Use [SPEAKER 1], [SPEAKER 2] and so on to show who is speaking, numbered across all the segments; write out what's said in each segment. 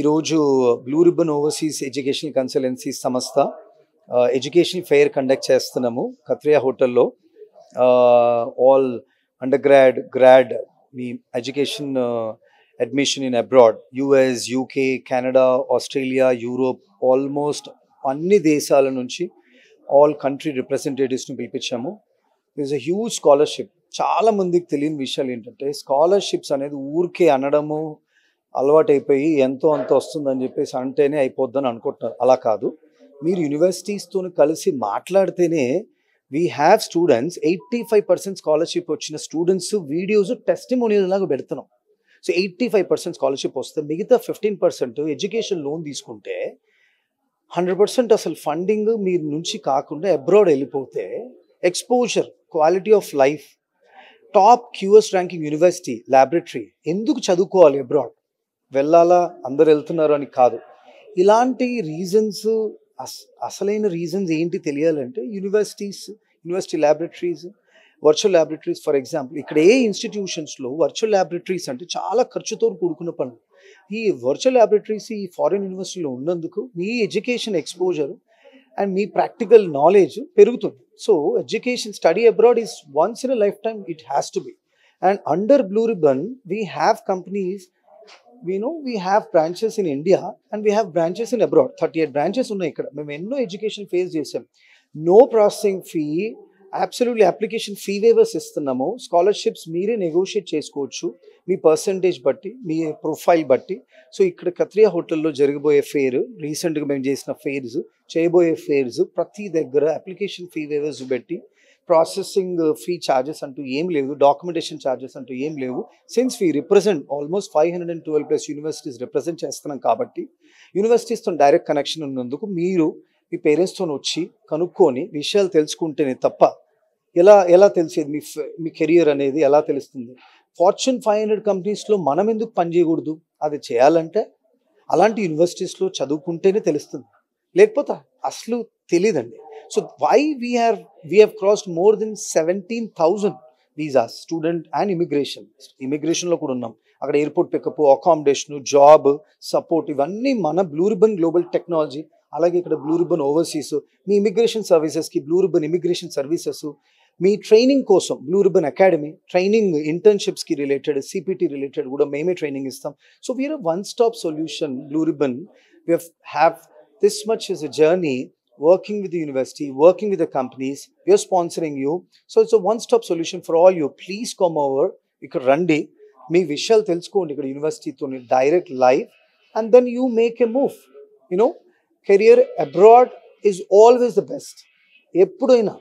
[SPEAKER 1] ఈరోజు blue ribbon overseas educational consultancy సంస్థ education fair conduct చేస్తున్నాము కత్రియా హోటల్లో. ఆల్ అండర్ గ్రాడ్ మీ education admission in abroad, US, UK, Canada, Australia, Europe, almost అన్ని దేశాల నుంచి ఆల్ కంట్రీ రిప్రజెంటేటివ్స్ని పిలిపించాము. This a huge scholarship. చాలా మందికి తెలియని విషయాలు ఏంటంటే, స్కాలర్షిప్స్ అనేది ఊరికే అనడము అలవాటు అయిపోయి ఎంతో అంత వస్తుందని చెప్పేసి అంటేనే అయిపోద్దని అనుకుంటున్నారు. అలా కాదు. మీరు యూనివర్సిటీస్తో కలిసి మాట్లాడితేనే వీ హ్యావ్ స్టూడెంట్స్ 85% స్కాలర్షిప్ వచ్చిన స్టూడెంట్స్ వీడియోస్ టెస్టిమోనియల్ లాగా పెడుతున్నాం. సో 85% స్కాలర్షిప్ వస్తే మిగతా 15% ఎడ్యుకేషన్ లోన్ తీసుకుంటే 100% అసలు ఫండింగ్ మీరు నుంచి కాకుండా అబ్రాడ్ వెళ్ళిపోతే exposure, quality of life, top QS ranking university, laboratory, ఎందుకు చదువుకోవాలి అబ్రాడ్? వెళ్ళాలా, అందరు వెళ్తున్నారు అని కాదు. ఇలాంటి రీజన్స్, అసలైన రీజన్స్ ఏంటి తెలియాలంటే university laboratories, virtual laboratories. For example, ఇక్కడ ఏ ఇన్స్టిట్యూషన్స్లో వర్చువల్ ల్యాబొరేటరీస్ అంటే చాలా ఖర్చుతో కూడుకున్న పనులు. ఈ వర్చువల్ ల్యాబొరేటరీస్ ఈ ఫారిన్ యూనివర్సిటీలో ఉన్నందుకు మీ ఎడ్యుకేషన్ ఎక్స్పోజర్ అండ్ మీ ప్రాక్టికల్ నాలెడ్జ్ పెరుగుతుంది. So education study abroad is once in a lifetime, it has to be. And under blue ribbon we have companies. We have branches in India and we have branches in abroad. 38 branches ఉన్నాయి ఇక్కడ. మేము ఎన్నో education fairs చేసాం. No processing fee, absolutely application fee waivers ఇస్తున్నాము. Scholarships మీరే negotiate చేసుకోవచ్చు మీ percentage బట్టి, మీ ప్రొఫైల్ బట్టి. సో ఇక్కడ కత్రియా హోటల్లో జరగబోయే ఫెయిర్, రీసెంట్గా మేము చేసిన ఫెయిర్స్, చేయబోయే ఫెయిర్స్ ప్రతి దగ్గర అప్లికేషన్ ఫీ వేవర్స్ పెట్టి, ప్రాసెసింగ్ ఫీ ఛార్జెస్ అంటూ ఏం లేవు, డాక్యుమెంటేషన్ ఛార్జెస్ అంటూ ఏం లేవు. Since we represent almost 512+ universities represent చేస్తున్నాం కాబట్టి యూనివర్సిటీస్తో డైరెక్ట్ కనెక్షన్ ఉన్నందుకు మీరు మీ పేరెంట్స్తో వచ్చి కనుక్కొని విషయాలు తెలుసుకుంటేనే తప్ప ఎలా తెలిసేది మీ కెరియర్ అనేది ఎలా తెలుస్తుంది? ఫార్చ్యూన్ 500 కంపెనీస్లో మనం ఎందుకు పనిచేయకూడదు? అది చేయాలంటే అలాంటి యూనివర్సిటీస్లో చదువుకుంటేనే తెలుస్తుంది, లేకపోతే అసలు తెలియదండి. So why we have crossed more than 17,000 visas, student and immigration లో కూడా ఉన్నాం. అక్కడ airport pickup, accommodation, job support, ఇవన్నీ మన బ్లూ రిబ్బన్ గ్లోబల్ టెక్నాలజీ. అలాగే ఇక్కడ బ్లూ రిబ్బన్ ఓవర్సీస్, మీ ఇమిగ్రేషన్ సర్వీసెస్కి బ్లూ రిబ్బన్ ఇమిగ్రేషన్ సర్వీసెస్, మీ ట్రైనింగ్ కోసం బ్లూ రిబ్బన్ అకాడమీ, ట్రైనింగ్ ఇంటర్న్షిప్స్కి రిలేటెడ్, సిపిటి రిలేటెడ్ కూడా మేమే ట్రైనింగ్ ఇస్తాం. So we're a one stop solution. Blue ribbon we have this much as a journey, working with the university, working with the companies. We are sponsoring you. So it's a one-stop solution for all you. Please come over. Ikkada randi, మీ విషయాలు తెలుసుకోండి ఇక్కడ యూనివర్సిటీతో direct live, and then you make a move. Career abroad is always the best. ఎప్పుడైనా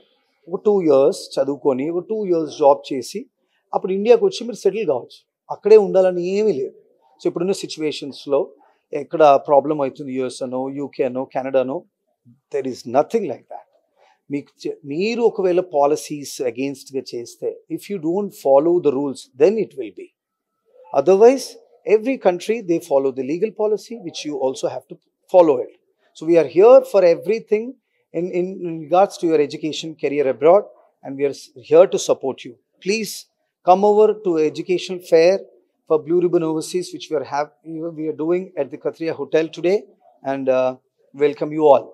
[SPEAKER 1] ఒక 2 years చదువుకొని, ఒక 2 years job చేసి అప్పుడు ఇండియాకి వచ్చి మీరు సెటిల్ కావచ్చు. అక్కడే ఉండాలని ఏమీ లేదు. సో ఇప్పుడున్న సిచ్యువేషన్స్లో ఎక్కడ ప్రాబ్లం అవుతుంది, యుఎస్ అనో, యూకే అనో, కెనడానో, there is nothing like that. మీరు ఒకవేళ పాలసీస్ అగేన్స్ట్గా చేస్తే, if you don't follow the rules, then it will be. Otherwise, every country, they follow the legal policy, which you also have to follow it. So we are here for everything in regards to your education, career abroad, and we are here to support you. Please come over to education fair for Blue Ribbon Overseas, which we are doing at the Khatria Hotel today, and welcome you all.